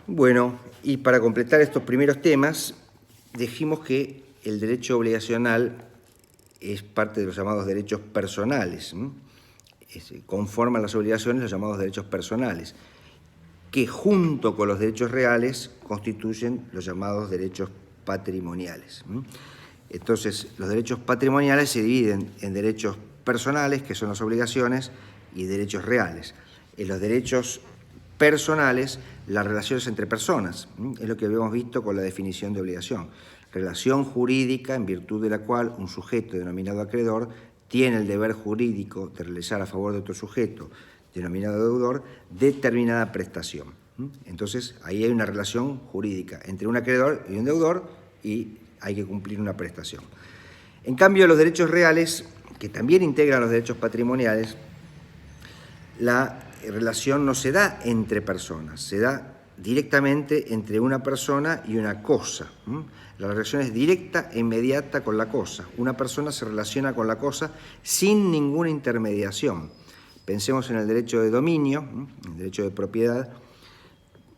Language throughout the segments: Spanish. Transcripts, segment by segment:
Bueno, y para completar estos primeros temas, dijimos que el derecho obligacional es parte de los llamados derechos personales, conforman las obligaciones los llamados derechos personales, que junto con los derechos reales constituyen los llamados derechos patrimoniales. Entonces, los derechos patrimoniales se dividen en derechos personales, que son las obligaciones, y derechos reales. En los derechos personales, las relaciones entre personas, es lo que habíamos visto con la definición de obligación. Relación jurídica en virtud de la cual un sujeto denominado acreedor tiene el deber jurídico de realizar a favor de otro sujeto denominado deudor determinada prestación. Entonces, ahí hay una relación jurídica entre un acreedor y un deudor y hay que cumplir una prestación. En cambio, los derechos reales, que también integran los derechos patrimoniales, la relación no se da entre personas, se da directamente entre una persona y una cosa. La relación es directa e inmediata con la cosa. Una persona se relaciona con la cosa sin ninguna intermediación. Pensemos en el derecho de dominio, el derecho de propiedad.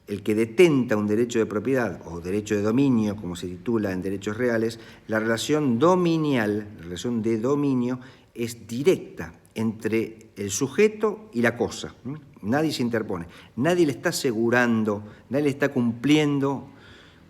El que detenta un derecho de propiedad o derecho de dominio, como se titula en derechos reales, la relación dominial, la relación de dominio, es directa entre el sujeto y la cosa. Nadie se interpone, nadie le está asegurando, nadie le está cumpliendo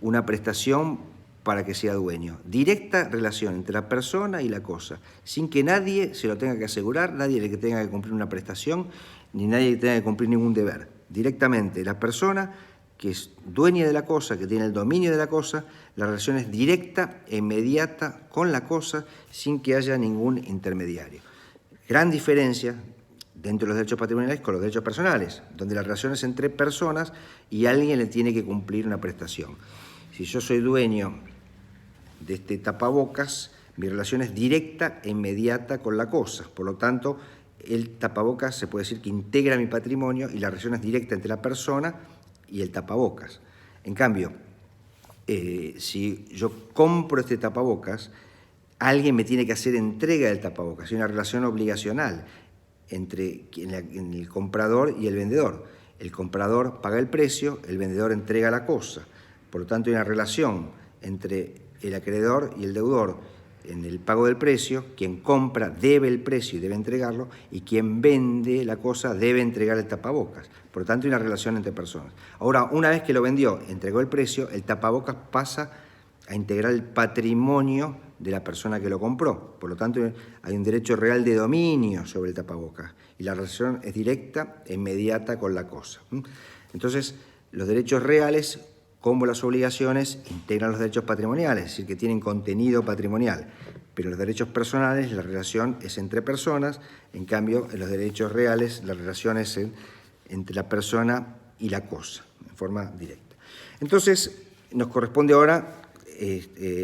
una prestación para que sea dueño. Directa relación entre la persona y la cosa, sin que nadie se lo tenga que asegurar, nadie le tenga que cumplir una prestación, ni nadie tenga que cumplir ningún deber. Directamente la persona que es dueña de la cosa, que tiene el dominio de la cosa, la relación es directa e inmediata con la cosa sin que haya ningún intermediario. Gran diferencia dentro de los derechos patrimoniales con los derechos personales, donde la relación es entre personas y alguien le tiene que cumplir una prestación. Si yo soy dueño de este tapabocas, mi relación es directa e inmediata con la cosa. Por lo tanto, el tapabocas se puede decir que integra mi patrimonio y la relación es directa entre la persona y el tapabocas. En cambio, si yo compro este tapabocas, alguien me tiene que hacer entrega del tapabocas. Hay una relación obligacional entre el comprador y el vendedor. El comprador paga el precio, el vendedor entrega la cosa. Por lo tanto, hay una relación entre el acreedor y el deudor en el pago del precio. Quien compra debe el precio y debe entregarlo, y quien vende la cosa debe entregar el tapabocas. Por lo tanto, hay una relación entre personas. Ahora, una vez que lo vendió, entregó el precio, el tapabocas pasa a integrar el patrimonio de la persona que lo compró. Por lo tanto, hay un derecho real de dominio sobre el tapabocas y la relación es directa e inmediata con la cosa. Entonces, los derechos reales, como las obligaciones, integran los derechos patrimoniales, es decir, que tienen contenido patrimonial. Pero en los derechos personales, la relación es entre personas. En cambio, en los derechos reales, la relación es entre la persona y la cosa, en forma directa. Entonces, nos corresponde ahora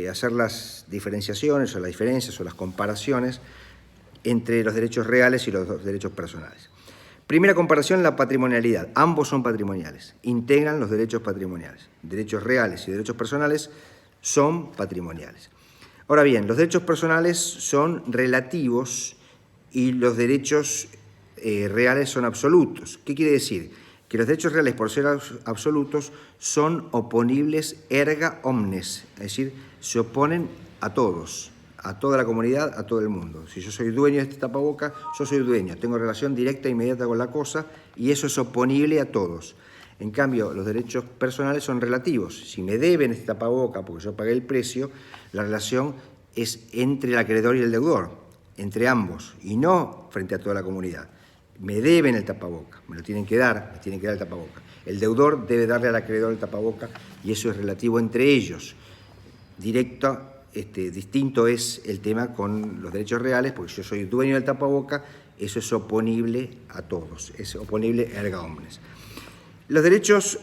hacer las diferenciaciones o las diferencias o las comparaciones entre los derechos reales y los derechos personales. Primera comparación, la patrimonialidad. Ambos son patrimoniales, integran los derechos patrimoniales. Derechos reales y derechos personales son patrimoniales. Ahora bien, los derechos personales son relativos y los derechos reales son absolutos. ¿Qué quiere decir? Que los derechos reales, por ser absolutos, son oponibles erga omnes, es decir, se oponen a todos, a toda la comunidad, a todo el mundo. Si yo soy dueño de este tapabocas, yo soy dueño, tengo relación directa e inmediata con la cosa y eso es oponible a todos. En cambio, los derechos personales son relativos. Si me deben este tapabocas porque yo pagué el precio, la relación es entre el acreedor y el deudor, entre ambos, y no frente a toda la comunidad. Me deben el tapabocas, me lo tienen que dar, me tienen que dar el tapabocas. El deudor debe darle al acreedor el tapabocas y eso es relativo entre ellos. Distinto es el tema con los derechos reales, porque yo soy dueño del tapabocas, eso es oponible a todos, es oponible erga omnes. Los derechos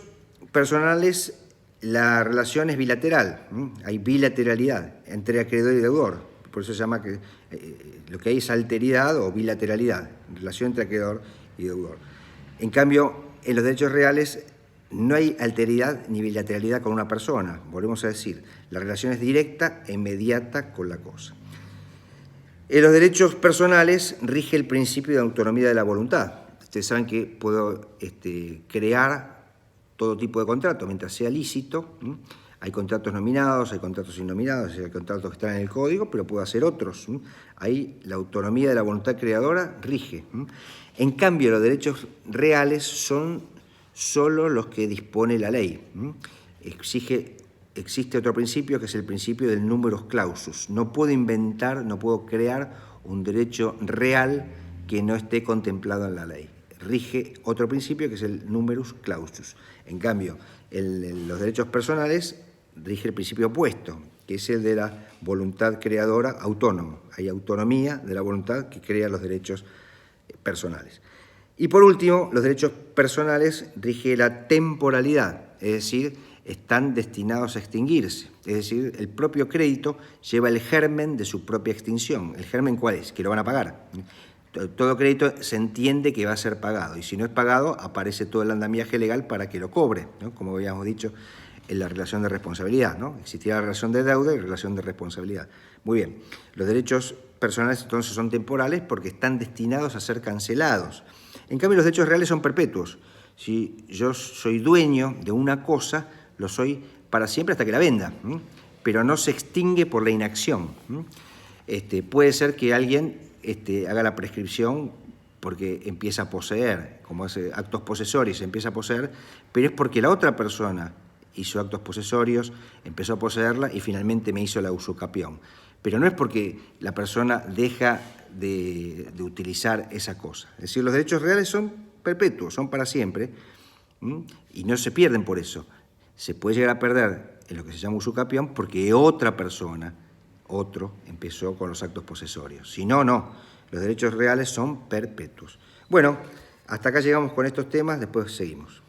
personales, la relación es bilateral, hay bilateralidad entre acreedor y deudor, por eso se llama que lo que hay es alteridad o bilateralidad, relación entre acreedor y deudor. En cambio, en los derechos reales no hay alteridad ni bilateralidad con una persona, volvemos a decir, la relación es directa e inmediata con la cosa. En los derechos personales rige el principio de autonomía de la voluntad. Ustedes saben que puedo crear todo tipo de contrato, mientras sea lícito. Hay contratos nominados, hay contratos innominados, hay contratos que están en el código, pero puede hacer otros. Ahí la autonomía de la voluntad creadora rige. En cambio, los derechos reales son solo los que dispone la ley. Existe otro principio que es el principio del numerus clausus. No puedo inventar, no puedo crear un derecho real que no esté contemplado en la ley. Rige otro principio que es el numerus clausus. En cambio, los derechos personales rige el principio opuesto, que es el de la voluntad creadora autónoma. Hay autonomía de la voluntad que crea los derechos personales. Y por último, los derechos personales rige la temporalidad, es decir, están destinados a extinguirse. Es decir, el propio crédito lleva el germen de su propia extinción. ¿El germen cuál es? Que lo van a pagar. Todo crédito se entiende que va a ser pagado, y si no es pagado, aparece todo el andamiaje legal para que lo cobre, ¿no? Como habíamos dicho en la relación de responsabilidad, ¿no? Existía la relación de deuda y relación de responsabilidad. Muy bien, los derechos personales entonces son temporales porque están destinados a ser cancelados. En cambio, los derechos reales son perpetuos. Si yo soy dueño de una cosa, lo soy para siempre hasta que la venda, pero no se extingue por la inacción. Puede ser que alguien haga la prescripción porque empieza a poseer, como hace actos posesorios, empieza a poseer, pero es porque la otra persona hizo actos posesorios, empezó a poseerla y finalmente me hizo la usucapión. Pero no es porque la persona deja de utilizar esa cosa. Es decir, los derechos reales son perpetuos, son para siempre, y no se pierden por eso. Se puede llegar a perder en lo que se llama usucapión porque otra persona, otro, empezó con los actos posesorios. Si no, no. Los derechos reales son perpetuos. Bueno, hasta acá llegamos con estos temas, después seguimos.